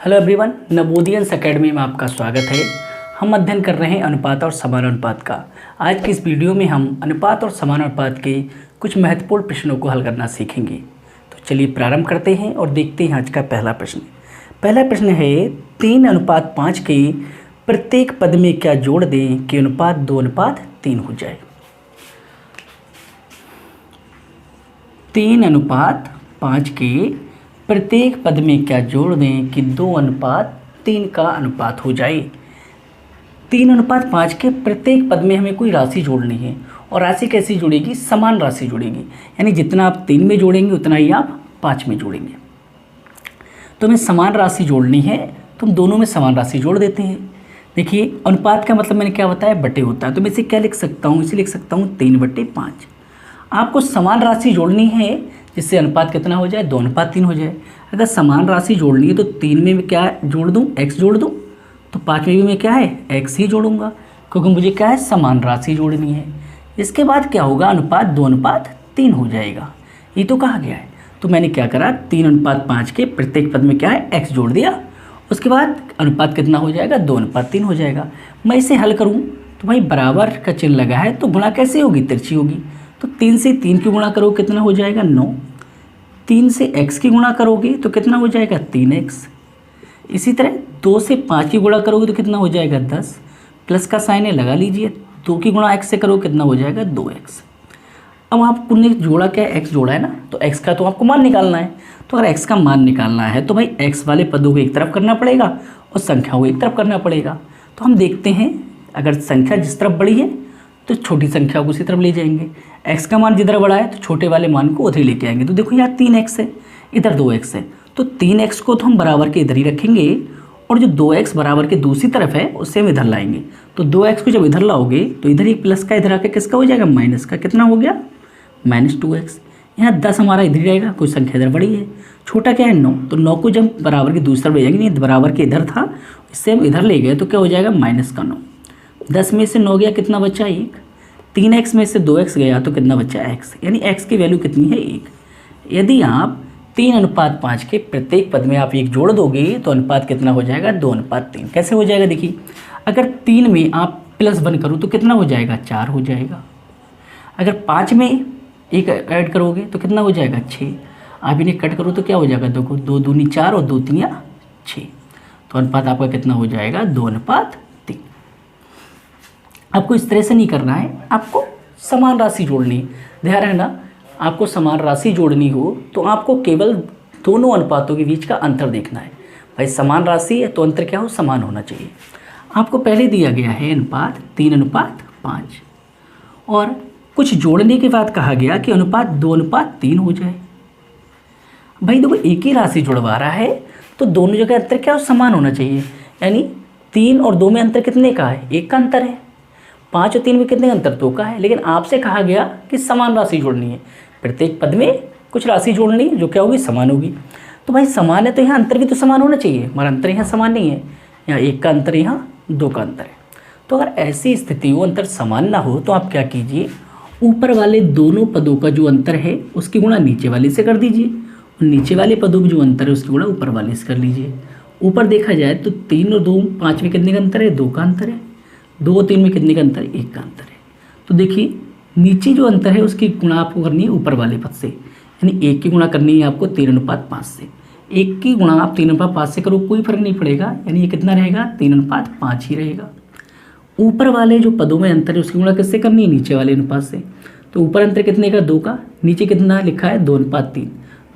Hello everyone, नवोदियंस academy में आपका स्वागत है। हम अध्ययन कर रहे हैं अनुपात और समानुपात का। आज की इस वीडियो में हम अनुपात और समानुपात के कुछ महत्वपूर्ण प्रश्नों को हल करना सीखेंगे। तो चलिए प्रारंभ करते हैं और देखते हैं आज का पहला प्रश्न। पहला प्रश्न है 3:5 के प्रत्येक पद में क्या जोड़ दें कि अनुपात 2:3 हो जाए। 3:5 के प्रत्येक पद में क्या जोड़ दें कि 2:3 का अनुपात हो जाए। 3:5 के प्रत्येक पद में हमें कोई राशि जोड़नी है और राशि कैसी जुड़ेगी? समान राशि जुड़ेगी, यानी जितना आप 3 में जोड़ेंगे उतना ही आप 5 में जोड़ेंगे। तो हमें समान राशि जोड़नी है तो हम दोनों में समान राशि जोड़ देते हैं। देखिए, अनुपात का मतलब मैंने क्या बताया, बटे होता है। तो मैं इसे क्या लिख सकता हूँ? इसे लिख सकता हूँ 3/5। आपको समान राशि जोड़नी है जिससे अनुपात कितना हो जाए? 2:3 हो जाए। अगर समान राशि जोड़नी है तो 3 में क्या जोड़ दूँ? x जोड़ दूँ। तो 5 में भी मैं क्या है? x ही जोड़ूंगा, क्योंकि मुझे क्या है? समान राशि जोड़नी है। इसके बाद क्या होगा? अनुपात 2:3 हो जाएगा। ये तो कहा गया है। तो मैंने क्या करा? 3:5 के प्रत्येक पद में क्या है? x जोड़ दिया। उसके बाद अनुपात कितना हो जाएगा? 2:3 हो जाएगा। मैं इसे हल करूँ तो भाई बराबर का चिन्ह लगा है तो गुणा कैसे होगी? तिरछी होगी। तो 3 से 3 की गुणा करो कितना हो जाएगा? 9। 3 से x की गुणा करोगे तो कितना हो जाएगा? 3x। इसी तरह 2 से 5 की गुणा करोगे तो कितना हो जाएगा? 10। प्लस का साइन है, लगा लीजिए। 2 की गुणा x से करो कितना हो जाएगा? 2x। अब आपने जोड़ा क्या है? x जोड़ा है ना, तो x का तो आपको मान निकालना है। तो अगर x का मान निकालना है तो भाई x वाले पदों को एक तरफ करना पड़ेगा और संख्याओं को एक तरफ करना पड़ेगा। तो हम देखते हैं, अगर संख्या जिस तरफ बड़ी है तो छोटी संख्या को उसी तरफ ले जाएंगे। x का मान जिधर बड़ा है तो छोटे वाले मान को उधर लेके आएंगे। तो देखो यहाँ 3x है, इधर 2x है, तो 3x को तो हम बराबर के इधर ही रखेंगे और जो 2x बराबर के दूसरी तरफ है उससे हम इधर लाएंगे। तो 2x को जब इधर लाओगे तो इधर ही प्लस का इधर आके किसका हो जाएगा? माइनस का। कितना हो गया? -2x। यहाँ 10 हमारा इधर ही रहेगा, कोई संख्या इधर बड़ी है। छोटा क्या है? 9। तो 9 को जब बराबर के दूसरी तरफ ले जाएंगे, नहीं बराबर के इधर था, इससे हम इधर ले गए तो क्या हो जाएगा? -9। 10 में से 9 गया, कितना बचा? 1। 3x में से 2x गया तो कितना बचा? x। यानी x की वैल्यू कितनी है? 1। यदि आप 3:5 के प्रत्येक पद में आप 1 जोड़ दोगे तो अनुपात कितना हो जाएगा? 2:3। कैसे हो जाएगा? देखिए, अगर 3 में आप +1 करो तो कितना हो जाएगा? 4 हो जाएगा। अगर 5 में 1 ऐड करोगे तो कितना हो जाएगा? 6। आप इन्हें कट करो तो क्या हो जाएगा? देखो, 2 दूनी 4 और 2 3 6। तो अनुपात आपका कितना हो जाएगा? 2:3। आपको इस तरह से नहीं करना है, आपको समान राशि जोड़नी है। ध्यान रखना, आपको समान राशि जोड़नी हो तो आपको केवल दोनों अनुपातों के बीच का अंतर देखना है। भाई समान राशि है तो अंतर क्या हो? समान होना चाहिए। आपको पहले दिया गया है अनुपात 3:5 और कुछ जोड़ने के बाद कहा गया कि अनुपात 2:3 हो जाए। भाई देखो, एक ही राशि जुड़वा रहा है तो दोनों जगह अंतर क्या हो? समान होना चाहिए। यानी 3 और 2 में अंतर कितने का है? 1 का अंतर है। 5 और 3 में कितने अंतर? 2 का है। लेकिन आपसे कहा गया कि समान राशि जोड़नी है, प्रत्येक पद में कुछ राशि जोड़नी है जो क्या होगी? समान होगी। तो भाई समान है तो यहाँ अंतर भी तो समान होना चाहिए। हमारा अंतर यहाँ समान नहीं है, यहाँ 1 का अंतर, यहाँ 2 का अंतर है। तो अगर ऐसी स्थिति हो, अंतर समान ना हो, तो आप क्या कीजिए? ऊपर वाले दोनों पदों का जो अंतर है उसकी गुणा नीचे वाले से कर दीजिए और नीचे वाले पदों में जो अंतर है उसकी गुणा ऊपर वाले से कर लीजिए। ऊपर देखा जाए तो 3 और 2 5 में कितने का अंतर है? 2 का अंतर है। 2 और 3 में कितने का अंतर है? 1 का अंतर है। तो देखिए, नीचे जो अंतर है उसकी गुणा आपको करनी है ऊपर वाले पद से, यानी 1 की गुणा करनी है आपको 3:5 से। 1 की गुणा आप 3:5 से करो, कोई फर्क नहीं पड़ेगा, यानी ये कितना रहेगा? 3:5 ही रहेगा। ऊपर वाले जो पदों में अंतर है उसकी गुणा किससे करनी है? नीचे वाले अनुपात से। तो ऊपर अंतर कितने का? 2 का। नीचे कितना लिखा है? 2:3।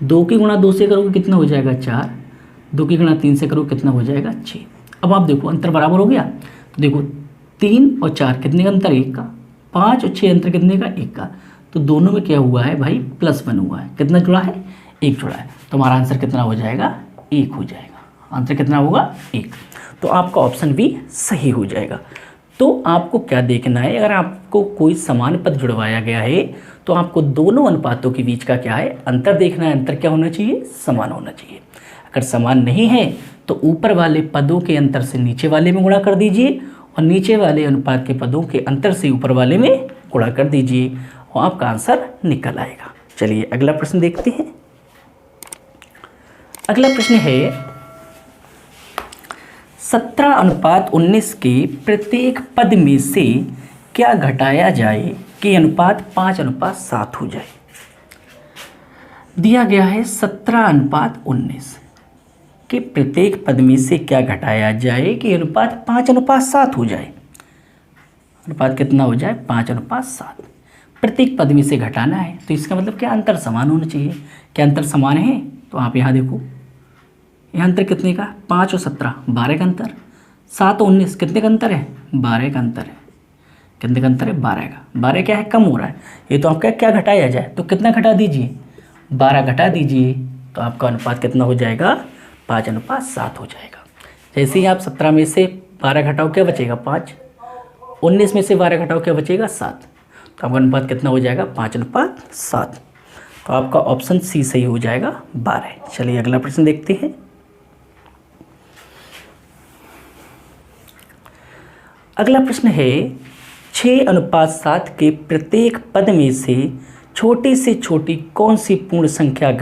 2 की गुणा 2 से करोगे कितना हो जाएगा? 4। 2 की गुणा 3 से करो कितना हो जाएगा? 6। अब आप देखो अंतर बराबर हो गया। तो देखो, 3 और 4 कितने का अंतर? 1 का। 5 और 6 अंतर कितने का? 1 का। तो दोनों में क्या हुआ है भाई? +1 हुआ है। कितना जुड़ा है? 1 जुड़ा है। तो हमारा आंसर कितना हो जाएगा? 1 हो जाएगा। आंसर कितना होगा? 1। तो आपका ऑप्शन भी सही हो जाएगा। तो आपको क्या देखना है? अगर आपको कोई समान पद जुड़वाया गया है तो आपको दोनों अनुपातों के बीच का क्या है? अंतर देखना है। अंतर क्या होना चाहिए? समान होना चाहिए। अगर समान नहीं है तो ऊपर वाले पदों के अंतर से नीचे वाले में गुणा कर दीजिए और नीचे वाले अनुपात के पदों के अंतर से ऊपर वाले में गुणा कर दीजिए और आपका आंसर निकल आएगा। चलिए अगला प्रश्न देखते हैं। अगला प्रश्न है 17:19 के प्रत्येक पद में से क्या घटाया जाए कि अनुपात 5:7 हो जाए। दिया गया है 17:19 के प्रत्येक पद में से क्या घटाया जाए कि अनुपात 5:7 हो जाए। अनुपात कितना हो जाए? 5:7। प्रत्येक पद में से घटाना है तो इसका मतलब क्या, अंतर समान होना चाहिए। क्या अंतर समान है? तो आप यहाँ देखो, यह अंतर कितने का? 5 और 17, 12 का अंतर। 7 और 19 कितने का अंतर है? 12 का अंतर है। कितने का अंतर है? 12 का। 12 क्या है? कम हो रहा है। ये तो आपका क्या घटाया जाए, तो कितना घटा दीजिए? 12 घटा दीजिए तो आपका अनुपात कितना हो जाएगा? 5:7 हो जाएगा। जैसे ही आप 17 में से 12 घटाओ क्या बचेगा? 5। 19 में से 12 घटाओ क्या बचेगा? 7। तो आपका अनुपात कितना हो जाएगा? 5:7। तो आपका ऑप्शन सी सही हो जाएगा, 12। चलिए अगला प्रश्न देखते हैं। अगला प्रश्न है 6:7 के प्रत्येक पद में से छोटी से छोटी कौन सी पूर्ण संख्या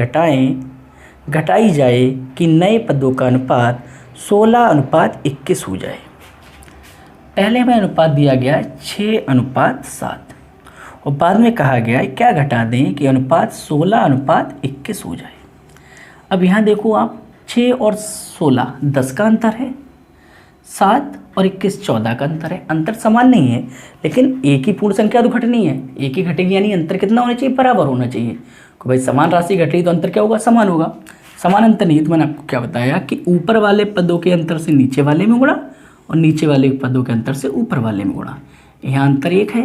घटाई जाए कि नए पदों का अनुपात 16:21 हो जाए। पहले हमें अनुपात दिया गया है 6:7 और बाद में कहा गया है क्या घटा दें कि अनुपात 16:21 हो जाए। अब यहाँ देखो आप, 6 और 16 10 का अंतर है, 7 और 21 14 का अंतर है। अंतर समान नहीं है लेकिन एक ही पूर्ण संख्या तो घटनी है, एक ही घटेगी, यानी अंतर कितना होना चाहिए? बराबर होना चाहिए। तो भाई समान राशि घटी तो अंतर क्या होगा? समान होगा। समान अंतर नहीं तो मैंने आपको क्या बताया कि ऊपर वाले पदों के अंतर से नीचे वाले में गुणा और नीचे वाले पदों के अंतर से ऊपर वाले में गुणा। यहाँ अंतर 1 है,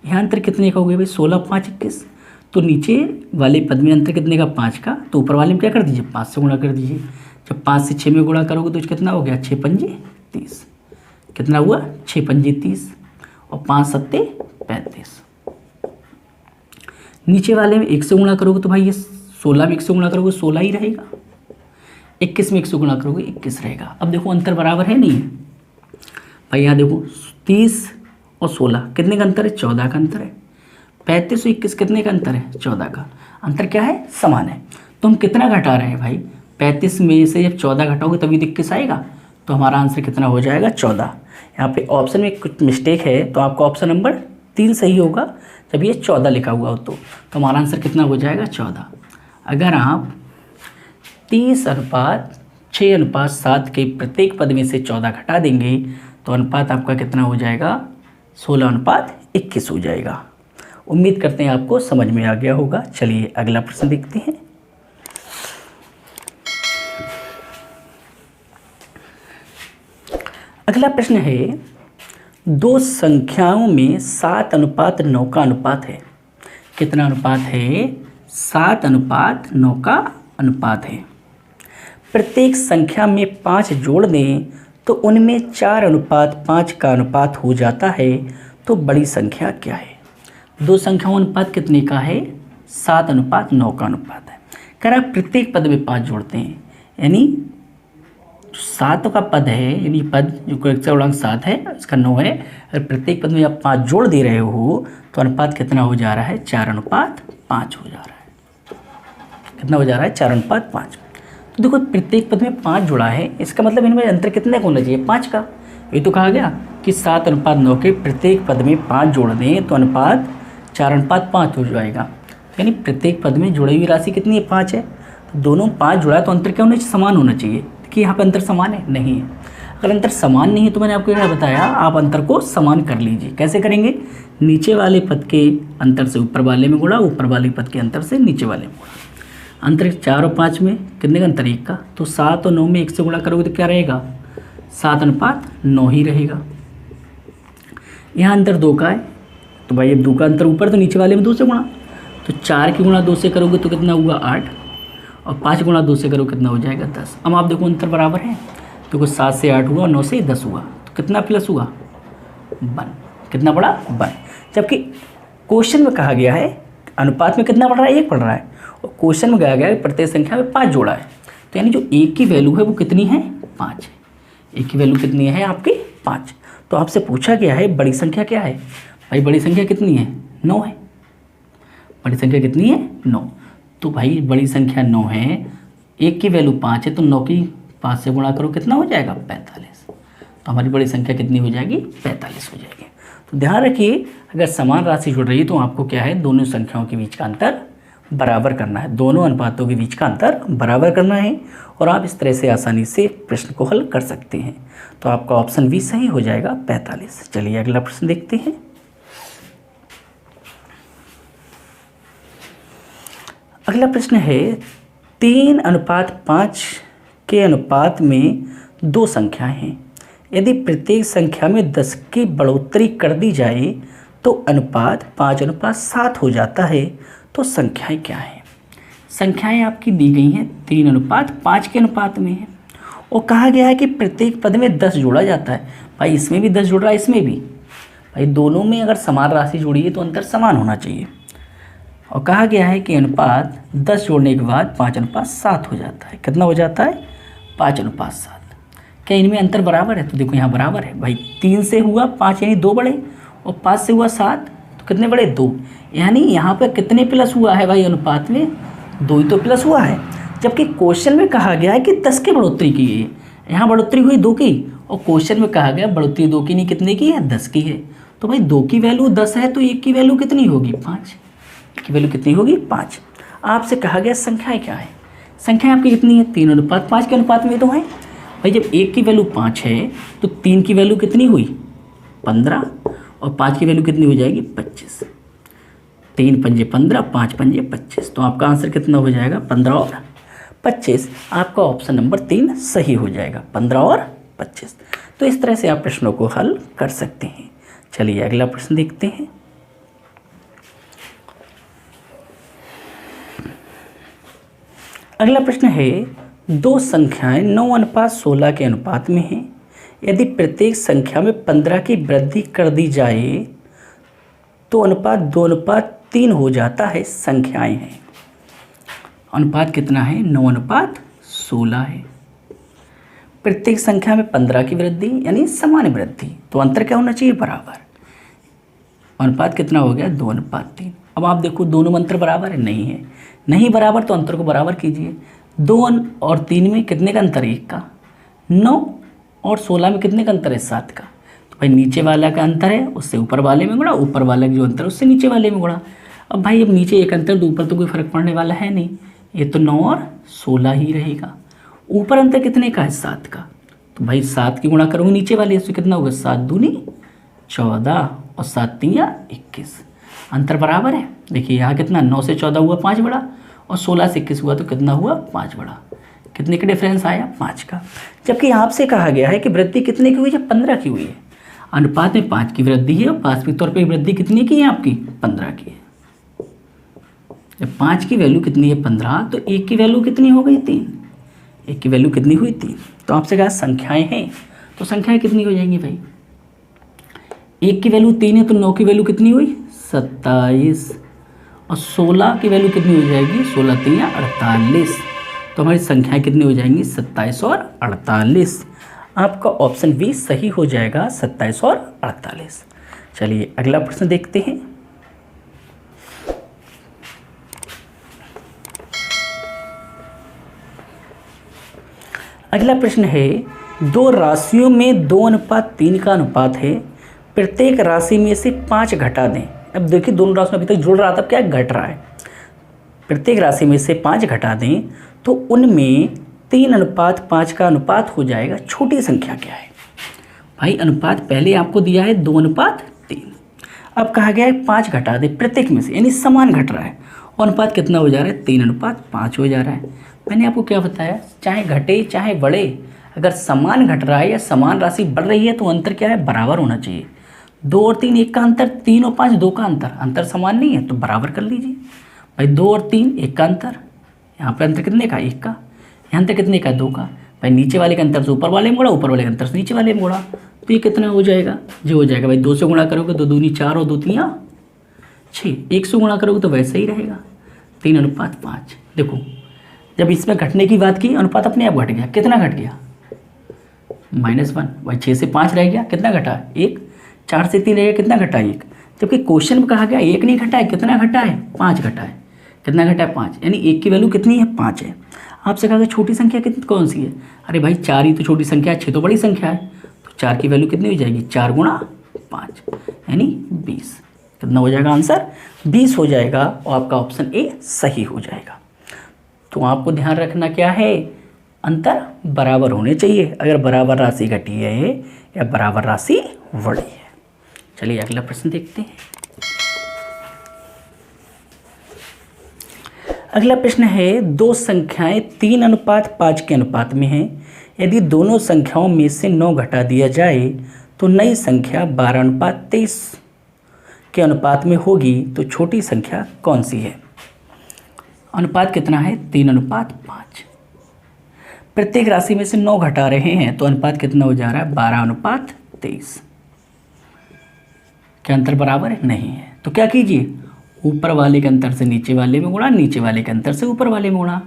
यहाँ अंतर कितने का हो गया भाई? 16 5 21। तो नीचे वाले पद में अंतर कितने का? 5 का। तो ऊपर वाले में क्या कर दीजिए? 5 से गुणा कर दीजिए। जब 5 से 6 में गुणा करोगे तो कितना हो गया? 6 5 30। कितना हुआ? 6 5 30 और 5 7 35। नीचे वाले में 1 से गुणा करोगे तो भाई ये 16 में 1 से गुणा करोगे 16 ही रहेगा। 21 में 1 से गुणा करोगे 21 रहेगा। अब देखो अंतर बराबर है नहीं भाई। यहाँ देखो 30 और 16 कितने का अंतर है? 14 का अंतर है। 35 और 21 कितने का अंतर है? 14 का। अंतर क्या है? समान है। तो हम कितना घटा रहे हैं भाई? 35 में से जब 14 घटाओगे तभी 21 आएगा। तो हमारा आंसर कितना हो जाएगा? 14। यहाँ पे ऑप्शन में कुछ मिस्टेक है तो आपका ऑप्शन नंबर 3 सही होगा जब ये 14 लिखा हुआ हो तो हमारा आंसर कितना हो जाएगा? 14। अगर आप 30:6:7 के प्रत्येक पद में से 14 घटा देंगे तो अनुपात आपका कितना हो जाएगा? 16:21 हो जाएगा। उम्मीद करते हैं आपको समझ में आ गया होगा। चलिए अगला प्रश्न देखते हैं। अगला प्रश्न है 2 संख्याओं में 7:9 का अनुपात है। कितना अनुपात है? 7:9 का अनुपात है। प्रत्येक संख्या में 5 जोड़ दें तो उनमें 4:5 का अनुपात हो जाता है। तो बड़ी संख्या क्या है? 2 संख्याओं अनुपात कितने का है? 7:9 का अनुपात है। कह रहा प्रत्येक पद में 5 जोड़ते हैं, यानी 7 का पद है, यानी पद जो गुणक 7 है इसका 9 है। अगर प्रत्येक पद में आप 5 जोड़ दे रहे हो तो अनुपात कितना हो जा रहा है? 4:5 हो जा रहा है। कितना हो जा रहा है? 4:5। तो देखो प्रत्येक पद में 5 जुड़ा है, इसका मतलब इनमें अंतर कितने का होना चाहिए? 5 का। ये तो कहा गया कि 7:9 के प्रत्येक पद में 5 जोड़ दें तो अनुपात 4:5 हो जाएगा। तो यानी प्रत्येक पद में जुड़ी हुई राशि कितनी है? 5 है। तो दोनों 5 जुड़ा है तो अंतर क्या होना चाहिए? समान होना चाहिए। कि यहाँ पर अंतर समान है? नहीं है। अगर अंतर समान नहीं है तो मैंने आपको क्या बताया, आप अंतर को समान कर लीजिए। कैसे करेंगे? नीचे वाले पद के अंतर से ऊपर वाले में गुणा, ऊपर वाले पद के अंतर से नीचे वाले में गुणा। अंतर 4 और 5 में कितने का अंतर? 1 का। तो 7 और 9 में 1 से गुणा करोगे तो क्या रहेगा? 7:9 ही रहेगा। यहाँ अंतर 2 का है तो भाई अब 2 का अंतर ऊपर तो नीचे वाले में 2 से गुणा, तो 4 की गुणा 2 से करोगे तो कितना हुआ? 8 और 5 गुणा 2 से करो कितना हो जाएगा? 10। अब आप देखो अंतर बराबर है तो कुछ 7 से 8 हुआ, 9 से 10 हुआ, तो कितना प्लस हुआ? 1। कितना बढ़ा? 1। जबकि क्वेश्चन में कहा गया है अनुपात में कितना बढ़ रहा है? 1 बढ़ रहा है। और क्वेश्चन में कहा गया है प्रत्येक संख्या में 5 जोड़ा है। तो यानी जो 1 की वैल्यू है वो कितनी है? 5 है। 1 की वैल्यू कितनी है आपकी? 5। तो आपसे पूछा गया है बड़ी संख्या क्या है? भाई बड़ी संख्या कितनी है? 9 है। बड़ी संख्या कितनी है? 9। तो भाई बड़ी संख्या 9 है, 1 की वैल्यू 5 है, तो 9 की 5 से गुणा करो कितना हो जाएगा? 45। तो हमारी बड़ी संख्या कितनी हो जाएगी, 45 हो जाएगी। तो ध्यान रखिए, अगर समान राशि जुड़ रही है तो आपको क्या है, दोनों संख्याओं के बीच का अंतर बराबर करना है, दोनों अनुपातों के बीच का अंतर बराबर करना है। और आप इस तरह से आसानी से प्रश्न को हल कर सकते हैं। तो आपका ऑप्शन बी सही हो जाएगा, 45। चलिए अगला प्रश्न देखते हैं। अगला प्रश्न है 3:5 के अनुपात में दो संख्याएं हैं। यदि प्रत्येक संख्या में 10 की बढ़ोतरी कर दी जाए तो अनुपात 5:7 हो जाता है। तो संख्याएं क्या हैं? संख्याएं आपकी दी गई हैं 3:5 के अनुपात में है और कहा गया है कि प्रत्येक पद में 10 जोड़ा जाता है। भाई इसमें भी 10 जुड़ रहा है, इसमें भी। भाई दोनों में अगर समान राशि जुड़ी है तो अंतर समान होना चाहिए। और कहा गया है कि अनुपात 10 जोड़ने के बाद 5:7 हो जाता है। कितना हो जाता है? 5:7। क्या इनमें अंतर बराबर है? तो देखो यहाँ बराबर है भाई। 3 से हुआ 5 यानी 2 बढ़े, और 5 से हुआ 7 तो कितने बढ़े? 2। यानी यहाँ पर कितने प्लस हुआ है भाई? अनुपात में 2 ही तो प्लस हुआ है। जबकि क्वेश्चन में कहा गया है कि 10 की बढ़ोतरी की है, यहाँ बढ़ोतरी हुई 2 की, और क्वेश्चन में कहा गया बढ़ोतरी 2 की नहीं, कितने की है? 10 की है। तो भाई 2 की वैल्यू 10 है तो 1 की वैल्यू कितनी होगी? 5 की वैल्यू कितनी होगी? 5। आपसे कहा गया संख्याएं क्या है? संख्याएं आपकी कितनी है? 3:5 के अनुपात में तो है। भाई जब 1 की वैल्यू 5 है तो 3 की वैल्यू कितनी हुई? 15, और 5 की वैल्यू कितनी हो जाएगी? 25। 3 पंजे 15, 5 पंजे 25। तो आपका आंसर कितना हो जाएगा? 15 और 25। आपका ऑप्शन नंबर 3 सही हो जाएगा, 15 और 25। तो इस तरह से आप प्रश्नों को हल कर सकते हैं। चलिए अगला प्रश्न देखते हैं। अगला प्रश्न है, दो संख्याएं 9:16 के अनुपात में हैं। यदि प्रत्येक संख्या में 15 की वृद्धि कर दी जाए तो अनुपात 2:3 हो जाता है। संख्याएं हैं, अनुपात कितना है? 9:16 है। प्रत्येक संख्या में 15 की वृद्धि यानी समान वृद्धि, तो अंतर क्या होना चाहिए? बराबर। अनुपात कितना हो गया? 2:3। अब आप देखो दोनों में अंतर बराबर है? नहीं है। नहीं बराबर तो अंतर को बराबर कीजिए। 2 और 3 में कितने का अंतर है? 1 का। 9 और 16 में कितने का अंतर है? 7 का। तो भाई नीचे वाला का अंतर है उससे ऊपर वाले में गुणा, ऊपर वाला का जो अंतर है उससे नीचे वाले में गुणा। अब भाई अब नीचे एक अंतर तो ऊपर तो कोई फर्क पड़ने वाला है नहीं, ये तो 9 और 16 ही रहेगा। ऊपर अंतर कितने का है? 7 का। तो भाई 7 की गुणा करोगे नीचे वाले से, कितना होगा? 7 दूनी 14 और 7 तिया 21। अंतर बराबर है। देखिए यहाँ कितना? 9 से 14 हुआ 5 बड़ा, और 16 से 21 हुआ तो कितना हुआ? 5 बड़ा। कितने का डिफरेंस आया? 5 का। जबकि आपसे कहा गया है कि वृद्धि कितने की हुई है? 15 की हुई है। अनुपात में 5 की वृद्धि है और वास्तविक तौर पर वृद्धि कितनी की है आपकी? 15 की है। जब 5 की वैल्यू कितनी है? 15, तो 1 की वैल्यू कितनी हो गई? 3। 1 की वैल्यू कितनी हुई? 3। तो आपसे कहा संख्याएं हैं, तो संख्याएं कितनी हो जाएंगी भाई? 1 की वैल्यू 3 है तो 9 की वैल्यू कितनी हुई? 27, और 16 की वैल्यू कितनी हो जाएगी? 16 तिया 48। तो हमारी संख्याएं कितनी हो जाएंगी? 27 और 48। आपका ऑप्शन बी सही हो जाएगा, 27 और 48। चलिए अगला प्रश्न देखते हैं। अगला प्रश्न है, दो राशियों में 2:3 का अनुपात है। प्रत्येक राशि में से 5 घटा दें। अब देखिए दोनों राशि में अभी तक जुड़ रहा था, अब क्या घट रहा है? प्रत्येक राशि में से 5 घटा दें तो उनमें 3:5 का अनुपात हो जाएगा। छोटी संख्या क्या है? भाई अनुपात पहले आपको दिया है 2:3। अब कहा गया है 5 घटा दें प्रत्येक में से, यानी समान घट रहा है। और अनुपात कितना हो जा रहा है? 3:5 हो जा रहा है। मैंने आपको क्या बताया? चाहे घटे चाहे बढ़े, अगर समान घट रहा है या समान राशि बढ़ रही है तो अंतर क्या है? बराबर होना चाहिए। 2 और 3 1 का अंतर, 3 और 5 2 का अंतर, अंतर समान नहीं है तो बराबर कर लीजिए। भाई 2 और 3 1 का अंतर, यहाँ पर अंतर कितने का? 1 का। यहाँ अंतर कितने का? 2 का। भाई नीचे वाले का अंतर से ऊपर वाले में गुणा, ऊपर वाले का अंतर से नीचे वाले में गुणा, तो ये कितना हो जाएगा? जो हो जाएगा भाई 2 से गुणा करोगे तो 2 दूनी 4 और 2 तिया 6। 1 से गुणा करोगे तो वैसे ही रहेगा। 3:5। देखो जब इसमें घटने की बात की, अनुपात अपने आप घट गया। कितना घट गया? -1। भाई 6 से 5 रह गया, कितना घटा? 1। 4 से 3 रह गया, कितना घटा? 1। जबकि क्वेश्चन में कहा गया 1 नहीं घटा है, कितना घटा है? 5 घटा है। कितना घटा है? 5। यानी 1 की वैल्यू कितनी है? 5 है। आपसे कहा गया छोटी संख्या कितनी कौन सी है? अरे भाई 4 ही तो छोटी संख्या है, 6 तो बड़ी संख्या है। तो 4 की वैल्यू कितनी हो जाएगी, 4 गुणा 5 यानी 20। कितना हो जाएगा आंसर, 20 हो जाएगा और आपका ऑप्शन ए सही हो जाएगा। तो आपको ध्यान रखना क्या है, अंतर बराबर होने चाहिए, अगर बराबर राशि घटी है या बराबर राशि बढ़ी है। चलिए अगला प्रश्न देखते हैं। अगला प्रश्न है, दो संख्याएं 3:5 के अनुपात में हैं। यदि दोनों संख्याओं में से 9 घटा दिया जाए तो नई संख्या 12:23 के अनुपात में होगी, तो छोटी संख्या कौन सी है। अनुपात कितना है, 3:5। प्रत्येक राशि में से 9 घटा रहे हैं तो अनुपात कितना हो जा रहा है, 12:23। क्या अंतर बराबर नहीं है, तो क्या कीजिए, ऊपर वाले के अंतर से नीचे वाले में गुणा, नीचे वाले के अंतर से ऊपर वाले में गुणा।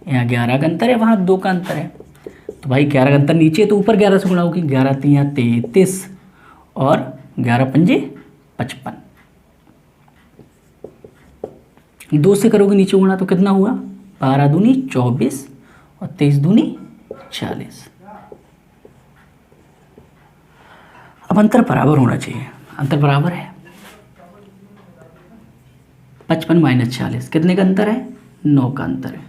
यहाँ 11 का अंतर है, वहाँ 2 का अंतर है, तो भाई 11 का अंतर नीचे तो ऊपर 11 से गुणा होगी, 11 3 33 और 11 पंजे 55। 2 से करोगे नीचे गुणा तो कितना हुआ, 12 दूनी 24 और 23 दूनी 40। अब अंतर बराबर होना चाहिए, अंतर बराबर है। 55 माइनस 40 कितने का अंतर है, 9 का अंतर है।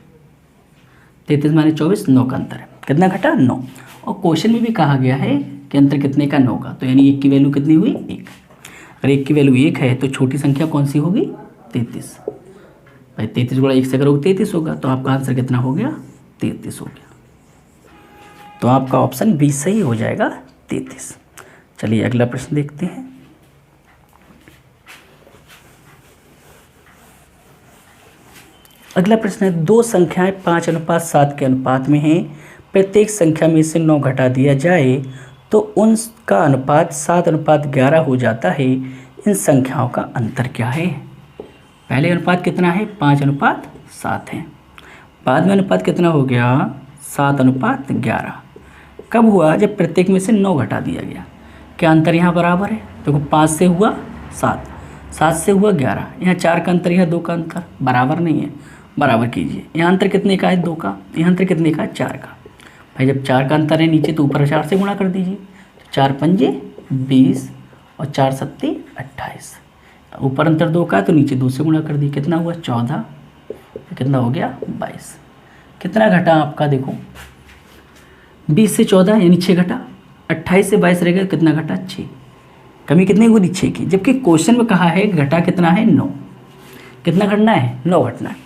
33 माइनस 24 9 का अंतर है, कितना घटा, 9। और क्वेश्चन में भी कहा गया है कि अंतर कितने का, 9 का, तो यानी 1 की वैल्यू कितनी हुई, 1। अगर 1 की वैल्यू 1 है तो छोटी संख्या कौन सी होगी, 33। भाई 33 गुणा 1 से करोगे 33 होगा, तो आपका आंसर कितना हो गया, 33 हो गया। तो आपका ऑप्शन बी सही हो जाएगा, 33। चलिए अगला प्रश्न देखते हैं। अगला प्रश्न है, दो संख्याएं 5:7 के अनुपात में हैं। प्रत्येक संख्या में से 9 घटा दिया जाए तो उनका अनुपात 7:11 हो जाता है। इन संख्याओं का अंतर क्या है। पहले अनुपात कितना है, 5:7 है। बाद में अनुपात कितना हो गया, 7:11। कब हुआ, जब प्रत्येक में से 9 घटा दिया गया। क्या अंतर यहाँ बराबर है, देखो 5 से हुआ 7, 7 से हुआ 11, यहाँ 4 का अंतर, यहाँ 2 का अंतर, बराबर नहीं है, बराबर कीजिए। यहाँ अंतर कितने का है, 2 का, यहाँ अंतर कितने का है, 4 का। भाई जब 4 का अंतर है नीचे तो ऊपर 4 से गुणा कर दीजिए, तो 4 पंजे 20 और 4 सत्ते 28। ऊपर अंतर 2 का है तो नीचे 2 से गुणा कर दी, कितना हुआ 14, तो कितना हो गया 22। कितना घटा आपका, देखो 20 से 14 यानी 6 घटा, 28 से 22 रहेगा, कितना घटा 6। कमी कितनी होगी, 6 की, जबकि क्वेश्चन में कहा है घटा कितना है, 9। कितना घटना है, 9 घटना है।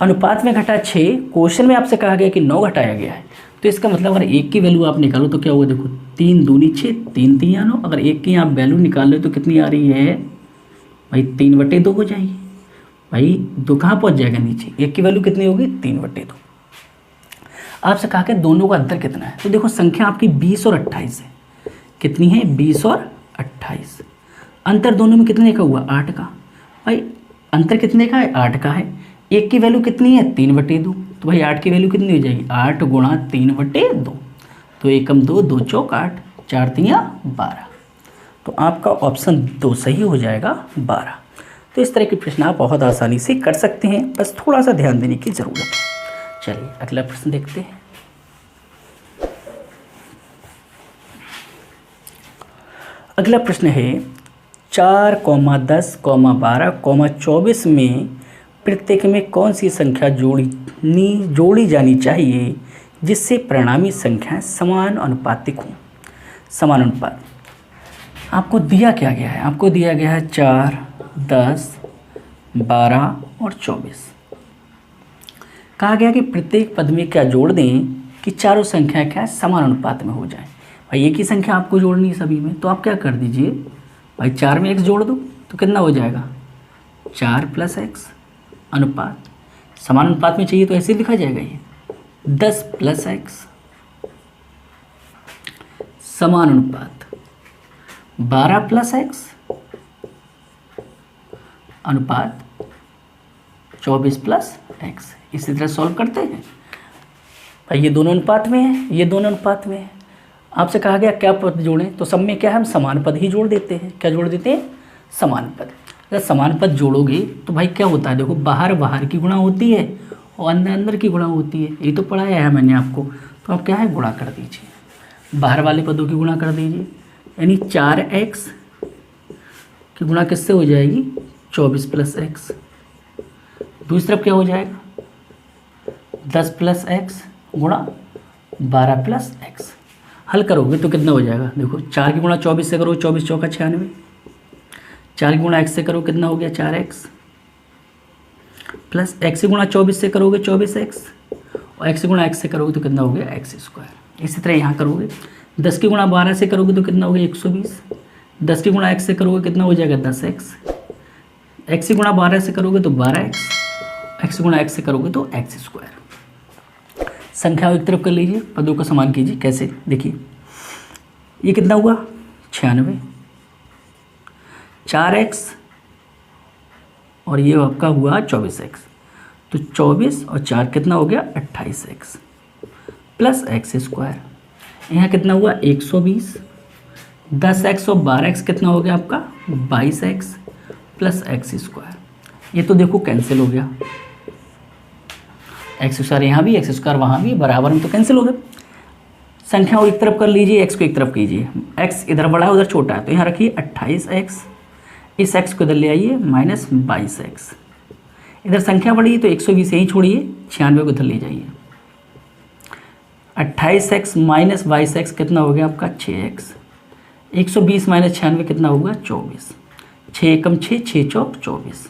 अनुपात में घटा 6, क्वेश्चन में आपसे कहा गया कि 9 घटाया गया है, तो इसका मतलब अगर 1 की वैल्यू आप निकालो तो क्या होगा, देखो 3 दूनी 6, 3 3 9। अगर 1 की आप वैल्यू निकाल लो तो कितनी आ रही है भाई, 3/2 हो जाएगी। भाई 2 कहाँ पहुँच जाएगा नीचे, 1 की वैल्यू कितनी होगी, 3/2। आपसे कहा कि दोनों का अंतर कितना है, तो देखो संख्या आपकी 20 और 28 है। कितनी है, 20 और 28। अंतर दोनों में कितने का हुआ, 8 का। भाई अंतर कितने का है, 8 का है। 1 की वैल्यू कितनी है, 3/2, तो भाई 8 की वैल्यू कितनी हो जाएगी, 8 गुणा 3/2, तो 1 2 2 चौक 8, 4 3 12। तो आपका ऑप्शन 2 सही हो जाएगा, 12। तो इस तरह के प्रश्न आप बहुत आसानी से कर सकते हैं, बस थोड़ा सा ध्यान देने की ज़रूरत है। चलिए अगला प्रश्न देखते हैं। अगला प्रश्न है, 4, 10, 12, 24 में प्रत्येक में कौन सी संख्या जोड़ी जानी चाहिए जिससे परिणामी संख्याएं समान अनुपातिक हों। समान अनुपात आपको दिया क्या गया है, आपको दिया गया है 4, 10, 12 और 24। कहा गया कि प्रत्येक पद में क्या जोड़ दें कि चारों संख्या क्या समान अनुपात में हो जाए। भाई एक ही संख्या आपको जोड़नी है सभी में, तो आप क्या कर दीजिए, भाई 4 में x जोड़ दो तो कितना हो जाएगा, 4 + x अनुपात समान अनुपात में चाहिए तो ऐसे लिखा जाएगा, ये 10 + x समान अनुपात 12 + x अनुपात 24 + x। इसी तरह सॉल्व करते हैं। भाई ये दोनों अनुपात में है, ये दोनों अनुपात में है। आपसे कहा गया क्या पद जोड़ें, तो सब में क्या है, हम समान पद ही जोड़ देते हैं। क्या जोड़ देते हैं, समान पद। अगर समान पद जोड़ोगे तो भाई क्या होता है, देखो बाहर बाहर की गुणा होती है और अंदर अंदर की गुणा होती है, ये तो पढ़ाया है मैंने आपको। तो आप क्या है, गुणा कर दीजिए। बाहर वाले पदों की गुणा कर दीजिए, यानी 4x की गुणा किससे हो जाएगी 24 + x। दूसरी तरफ क्या हो जाएगा 10 + x गुणा 12 + x। हल करोगे तो कितना हो जाएगा, देखो 4 की गुणा 24 से करो 24 चौका 96, 4 की गुणा x से करो कितना हो गया 4x, प्लस x से गुणा 24 से करोगे 24x, और x से गुणा x से करोगे तो कितना हो गया x²। इसी तरह यहाँ करोगे 10 की गुणा 12 से करोगे तो कितना हो गया 120, 10 की गुणा x से करोगे कितना हो जाएगा 10x, x से गुणा 12 से करोगे तो 12x, x से गुणा x से करोगे तो x²। संख्याओं एक तरफ कर लीजिए, पदों का समान कीजिए। कैसे, देखिए ये कितना हुआ 96, 4x और ये आपका हुआ 24x, तो 24 और 4 कितना हो गया 28x प्लस x²। यहाँ कितना हुआ 120, 10x और 12x कितना हो गया आपका 22x प्लस x²। ये तो देखो कैंसिल हो गया, x² यहाँ भी x² वहाँ भी बराबर में तो कैंसिल हो गए। संख्या को एक तरफ कर लीजिए, x को एक तरफ कीजिए, x इधर बड़ा है उधर छोटा है, तो यहाँ रखिए 28x, इस x को इधर ले आइए -22x। इधर संख्या बड़ी है तो 120 यहीं छोड़िए, 96 को इधर ले जाइए। 28x - 22x कितना हो गया आपका 6x, 120 - 96 कितना होगा 24, 6 एकम 6, 6 चौक 24,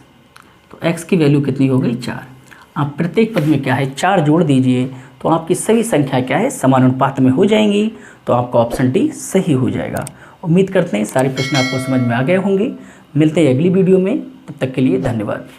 तो x की वैल्यू कितनी हो गई 4। आप प्रत्येक पद में क्या है 4 जोड़ दीजिए तो आपकी सभी संख्या क्या है समानुपात में हो जाएंगी, तो आपका ऑप्शन डी सही हो जाएगा। उम्मीद करते हैं सारे प्रश्न आपको समझ में आ गए होंगे। मिलते हैं अगली वीडियो में, तब तक के लिए धन्यवाद।